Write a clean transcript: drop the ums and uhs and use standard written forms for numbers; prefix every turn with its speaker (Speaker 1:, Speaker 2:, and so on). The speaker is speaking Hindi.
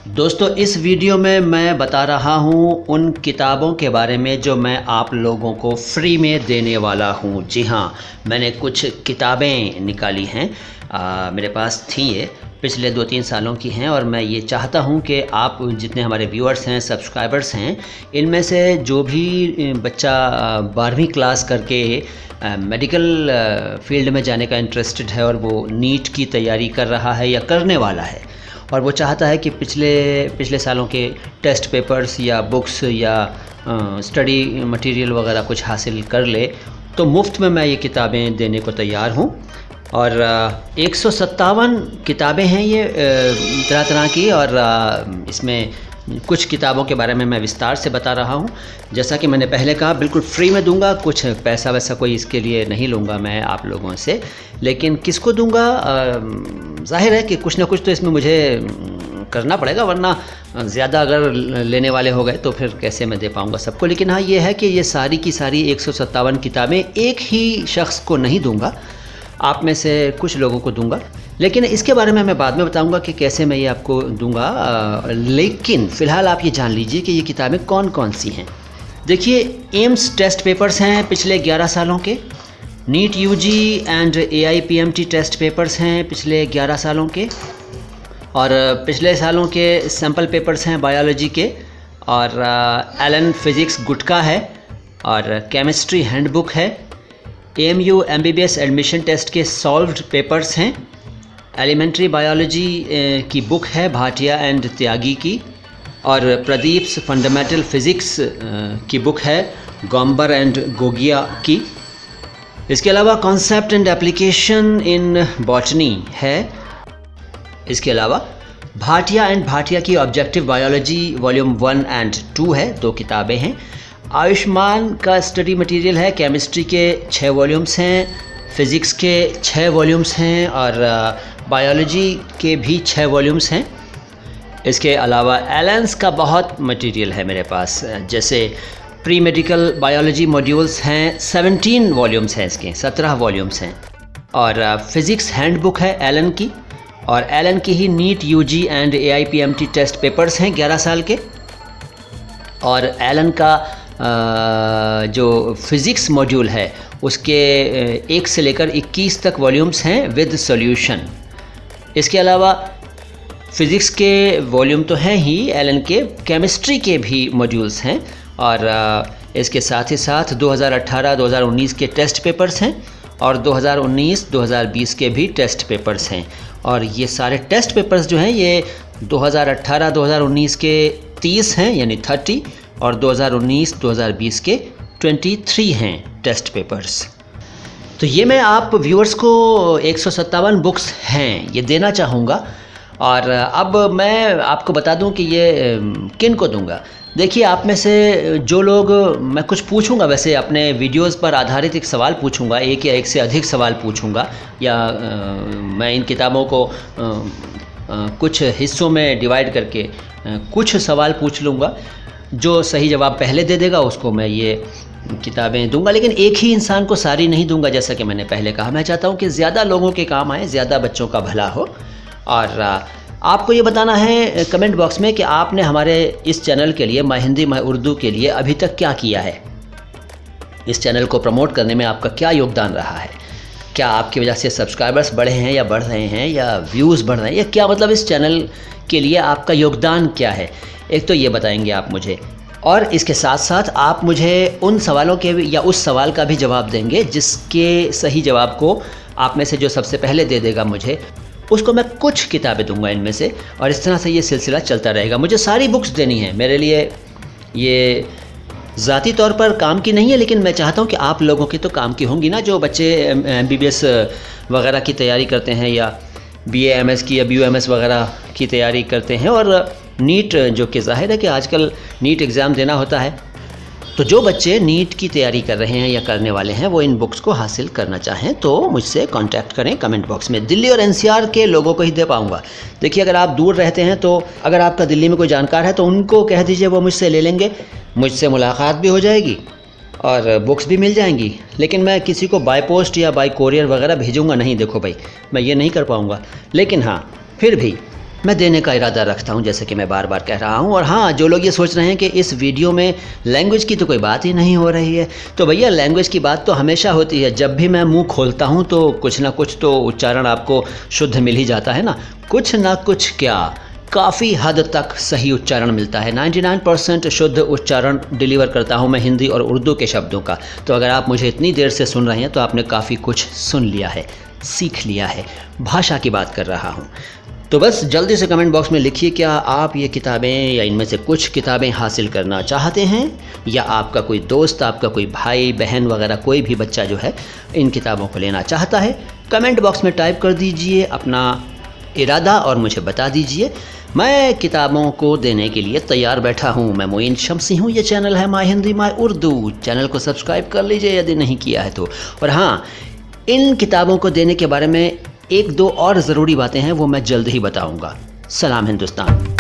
Speaker 1: दोस्तों, इस वीडियो में मैं बता रहा हूँ उन किताबों के बारे में जो मैं आप लोगों को फ्री में देने वाला हूँ। जी हाँ, मैंने कुछ किताबें निकाली हैं, मेरे पास थी, ये पिछले 2-3 सालों की हैं और मैं ये चाहता हूँ कि आप जितने हमारे व्यूअर्स हैं, सब्सक्राइबर्स हैं, इनमें से जो भी बच्चा 12वीं क्लास करके मेडिकल फील्ड में जाने का इंटरेस्टेड है और वो नीट की तैयारी कर रहा है या करने वाला है और वो चाहता है कि पिछले सालों के टेस्ट पेपर्स या बुक्स या स्टडी मटेरियल वगैरह कुछ हासिल कर ले, तो मुफ्त में मैं ये किताबें देने को तैयार हूँ। और 157 किताबें हैं ये तरह तरह की, और इसमें कुछ किताबों के बारे में मैं विस्तार से बता रहा हूँ। जैसा कि मैंने पहले कहा, बिल्कुल फ्री में दूंगा, कुछ पैसा वैसा कोई इसके लिए नहीं लूँगा मैं आप लोगों से। लेकिन किसको दूंगा, जाहिर है कि कुछ ना कुछ तो इसमें मुझे करना पड़ेगा, वरना ज़्यादा अगर लेने वाले हो गए तो फिर कैसे मैं दे पाऊँगा सबको। लेकिन हाँ, ये है कि ये सारी की सारी 157 किताबें एक ही शख्स को नहीं दूँगा, आप में से कुछ लोगों को दूंगा। लेकिन इसके बारे में मैं बाद में बताऊंगा कि कैसे मैं ये आपको दूंगा। लेकिन फ़िलहाल आप ये जान लीजिए कि ये किताबें कौन कौन सी हैं। देखिए, एम्स टेस्ट पेपर्स हैं पिछले 11 सालों के, NEET UG and AIPMT test papers हैं पिछले 11 सालों के, और पिछले सालों के सैम्पल पेपर्स हैं बायोलॉजी के, और एलन फिज़िक्स गुटका है, और केमिस्ट्री हैंडबुक है, AMU MBBS एडमिशन टेस्ट के सॉल्व्ड पेपर्स हैं, एलिमेंट्री बायोलॉजी की बुक है भाटिया एंड त्यागी की, और प्रदीप्स फंडामेंटल फिज़िक्स की बुक है गॉम्बर एंड गोगिया की। इसके अलावा concept and application in botany है। इसके अलावा भाटिया एंड भाटिया की ऑब्जेक्टिव बायोलॉजी वॉल्यूम 1 एंड 2 है, 2 किताबें हैं। आयुष्मान का स्टडी मटेरियल है, केमिस्ट्री के 6 वॉल्यूम्स हैं, फ़िज़िक्स के 6 वॉल्यूम्स हैं, और बायोलॉजी के भी 6 वॉल्यूम्स हैं। इसके अलावा एलेंस का बहुत मटेरियल है मेरे पास, जैसे प्री मेडिकल बायोलॉजी मॉड्यूल्स हैं, 17 वॉल्यूम्स हैं, इसके 17 वॉल्यूम्स हैं। और फ़िज़िक्स हैंडबुक है एलन की, और एलन की ही NEET UG and AIPMT test papers हैं 11 साल के। और एलन का जो फ़िज़िक्स मॉड्यूल है उसके 1 से लेकर 21 तक वॉल्यूम्स हैं विद सॉल्यूशन। इसके अलावा फ़िज़िक्स के वॉल्यूम तो हैं ही, एलन के केमिस्ट्री के भी मॉड्यूल्स हैं, और इसके साथ ही साथ 2018-2019 के टेस्ट पेपर्स हैं, और 2019-2020 के भी टेस्ट पेपर्स हैं। और ये सारे टेस्ट पेपर्स जो हैं ये 2018-2019 के 30 हैं, यानी 30, और 2019-2020 के 23 हैं टेस्ट पेपर्स। तो ये मैं आप व्यूअर्स को 157 बुक्स हैं ये देना चाहूँगा। और अब मैं आपको बता दूं कि ये किन को दूंगा। देखिए, आप में से जो लोग, मैं कुछ पूछूंगा, वैसे अपने वीडियोस पर आधारित एक सवाल पूछूंगा, एक या एक से अधिक सवाल पूछूंगा, या मैं इन किताबों को कुछ हिस्सों में डिवाइड करके कुछ सवाल पूछ लूँगा। जो सही जवाब पहले दे देगा उसको मैं ये किताबें दूंगा, लेकिन एक ही इंसान को सारी नहीं दूंगा। जैसा कि मैंने पहले कहा, मैं चाहता हूँ कि ज़्यादा लोगों के काम आए, ज़्यादा बच्चों का भला हो। और आपको ये बताना है कमेंट बॉक्स में कि आपने हमारे इस चैनल के लिए, माय हिंदी माय उर्दू के लिए अभी तक क्या किया है। इस चैनल को प्रमोट करने में आपका क्या योगदान रहा है। क्या आपकी वजह से सब्सक्राइबर्स बढ़े हैं या बढ़ रहे हैं, या व्यूज़ बढ़ रहे हैं, या क्या मतलब इस चैनल के लिए आपका योगदान क्या है। एक तो ये बताएंगे आप मुझे, और इसके साथ साथ आप मुझे उन सवालों के या उस सवाल का भी जवाब देंगे जिसके सही जवाब को आप में से जो सबसे पहले दे देगा मुझे, उसको मैं कुछ किताबें दूंगा इनमें से। और इस तरह से ये सिलसिला चलता रहेगा। मुझे सारी बुक्स देनी है, मेरे लिए ये ज़ाती तौर पर काम की नहीं है, लेकिन मैं चाहता हूँ कि आप लोगों की तो काम की होंगी ना, जो बच्चे MBBS वगैरह की तैयारी करते हैं, या BA MS की या BUMS वगैरह की तैयारी करते हैं, और नीट, जो कि ज़ाहिर है कि आजकल नीट एग्ज़ाम देना होता है। तो जो बच्चे नीट की तैयारी कर रहे हैं या करने वाले हैं, वो इन बुक्स को हासिल करना चाहें तो मुझसे कांटेक्ट करें कमेंट बॉक्स में। दिल्ली और NCR के लोगों को ही दे पाऊँगा। देखिए, अगर आप दूर रहते हैं, तो अगर आपका दिल्ली में कोई जानकार है तो उनको कह दीजिए, वो मुझसे ले लेंगे, मुझसे मुलाकात भी हो जाएगी और बुक्स भी मिल जाएंगी। लेकिन मैं किसी को बाय पोस्ट या बाय कोरियर वगैरह भेजूँगा नहीं। देखो भाई, मैं ये नहीं कर पाऊँगा। लेकिन हाँ, फिर भी मैं देने का इरादा रखता हूं, जैसे कि मैं बार बार कह रहा हूं। और हाँ, जो लोग ये सोच रहे हैं कि इस वीडियो में लैंग्वेज की तो कोई बात ही नहीं हो रही है, तो भैया लैंग्वेज की बात तो हमेशा होती है। जब भी मैं मुंह खोलता हूं तो कुछ ना कुछ तो उच्चारण आपको शुद्ध मिल ही जाता है ना। कुछ ना कुछ क्या, काफ़ी हद तक सही उच्चारण मिलता है। 99% शुद्ध उच्चारण डिलीवर करता हूं मैं हिंदी और उर्दू के शब्दों का। तो अगर आप मुझे इतनी देर से सुन रहे हैं तो आपने काफ़ी कुछ सुन लिया है, सीख लिया है। भाषा की बात कर रहा हूं। तो बस जल्दी से कमेंट बॉक्स में लिखिए, क्या आप ये किताबें या इनमें से कुछ किताबें हासिल करना चाहते हैं, या आपका कोई दोस्त, आपका कोई भाई बहन वगैरह कोई भी बच्चा जो है इन किताबों को लेना चाहता है। कमेंट बॉक्स में टाइप कर दीजिए अपना इरादा और मुझे बता दीजिए। मैं किताबों को देने के लिए तैयार बैठा हूँ। मैं मोइन शम्सी हूँ। ये चैनल है my Hindi my Urdu. Channel को सब्सक्राइब कर लीजिए यदि नहीं किया है तो। और हाँ, इन किताबों को देने के बारे में एक दो और ज़रूरी बातें हैं, वो मैं जल्द ही बताऊँगा। सलाम हिंदुस्तान।